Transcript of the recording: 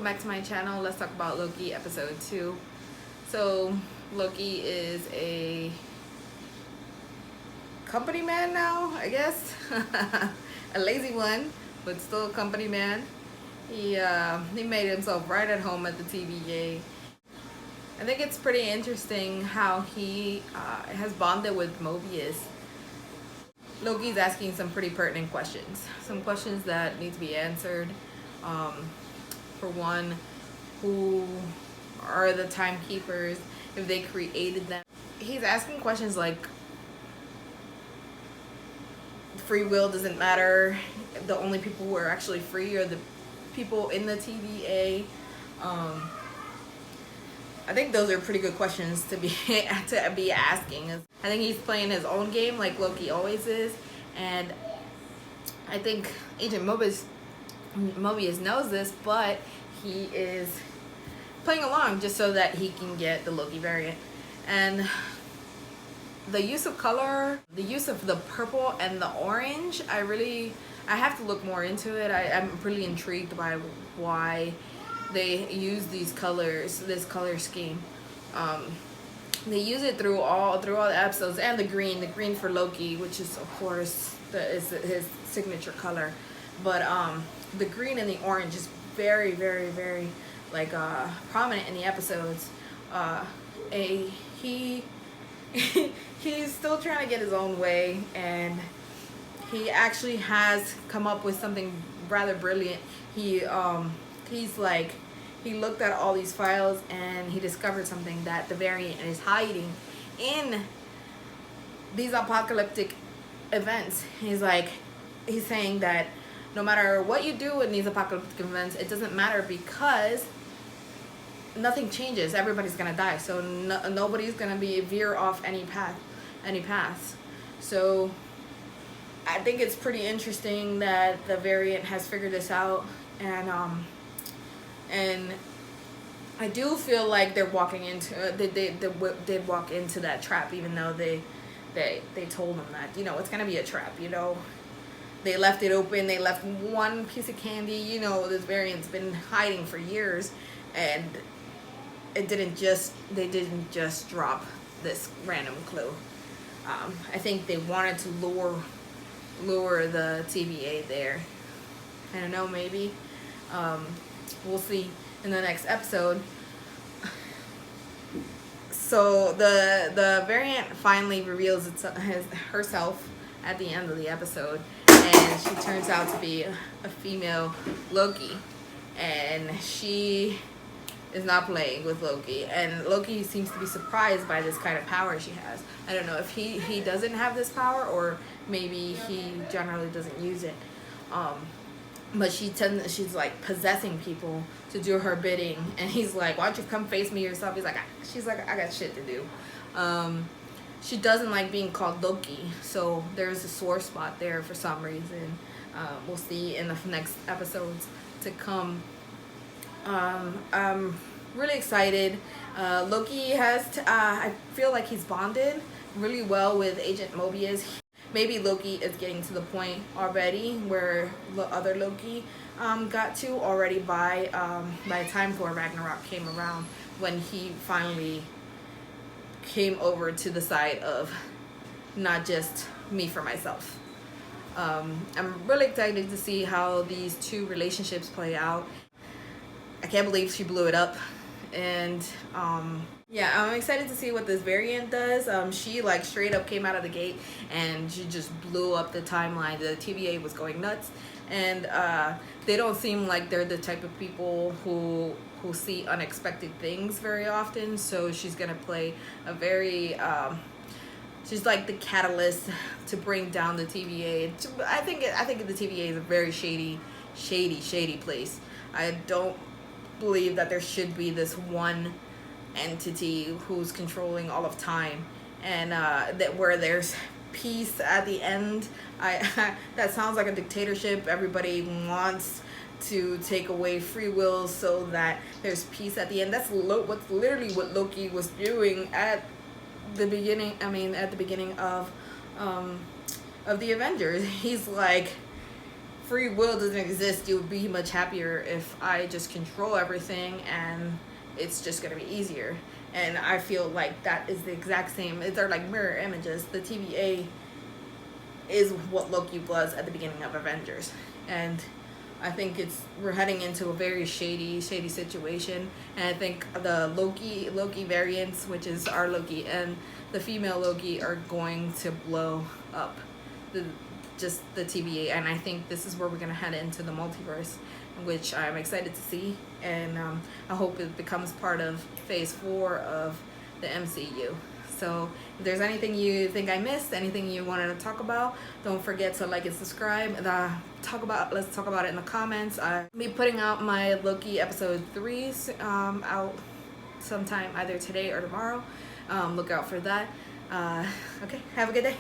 welcome back to my channel. Let's talk about Loki episode 2. So Loki is a company man now, I guess. A lazy one, but still a company man. He made himself right at home at the TVA. I think it's pretty interesting how he has bonded with Mobius. Loki's asking some pretty pertinent questions. Some questions that need to be answered. For one, who are the timekeepers, if they created them? He's asking questions like free will doesn't matter, the only people who are actually free are the people in the TVA. I think those are pretty good questions to be asking. I think he's playing his own game like Loki always is, and I think Agent Mobius knows this, but he is playing along just so that he can get the Loki variant. And the use of color, the use of the purple and the orange, I have to look more into it. I'm really intrigued by why they use these colors, this color scheme. They use it through all the episodes, and the green for Loki, which is of course his signature color. But the green and the orange is very, very, very like prominent in the episodes. He's still trying to get his own way, and he actually has come up with something rather brilliant. He looked at all these files and he discovered something that the variant is hiding in these apocalyptic events. He's saying that no matter what you do in these apocalyptic events, it doesn't matter because nothing changes. Everybody's gonna die, so nobody's gonna veer off any paths. So I think it's pretty interesting that the variant has figured this out, and I do feel like they're walking into they did walk into that trap, even though they told them that, you know, it's gonna be a trap, you know. They left it open. They left one piece of candy. You know, this variant's been hiding for years, and they didn't just drop this random clue. I think they wanted to lure the TVA there. I don't know, maybe. We'll see in the next episode. So the variant finally reveals herself at the end of the episode, and she turns out to be a female Loki, and she is not playing with Loki, and Loki seems to be surprised by this kind of power she has. I don't know if he doesn't have this power, or maybe he generally doesn't use it. But she's like possessing people to do her bidding, and he's like, "Why don't you come face me yourself?" She's like, "I got shit to do." She doesn't like being called Loki, so there's a sore spot there for some reason. We'll see in the next episodes to come. I'm really excited. Loki I feel like he's bonded really well with Agent Mobius. Maybe Loki is getting to the point already where the other Loki got to already by time for Ragnarok came around, when he finally came over to the side of not just me for myself. I'm really excited to see how these two relationships play out. I can't believe she blew it up, and yeah, I'm excited to see what this variant does. She like straight up came out of the gate and she just blew up the timeline. The TVA was going nuts, and they don't seem like they're the type of people who see unexpected things very often. So she's gonna play a very she's like the catalyst to bring down the TVA. I think the TVA is a very shady place. I don't believe that there should be this one entity who's controlling all of time, and that where there's peace at the end. That sounds like a dictatorship. Everybody wants to take away free will so that there's peace at the end. That's what's literally what Loki was doing at the beginning. I mean, at the beginning of the Avengers. He's like free will doesn't exist, you would be much happier if I just control everything and it's just gonna be easier. And I feel like that is the exact same. They're like mirror images. The TVA is what Loki was at the beginning of Avengers, and I think we're heading into a very shady situation. And I think the Loki variants, which is our Loki and the female Loki, are going to blow up the TVA. And I think this is where we're gonna head into the multiverse, which I'm excited to see. And I hope it becomes part of Phase 4 of the MCU. So if there's anything you think I missed, anything you wanted to talk about, don't forget to like and subscribe. And let's talk about it in the comments. I'll be putting out my Loki episode 3s out sometime either today or tomorrow. Look out for that. Okay, have a good day.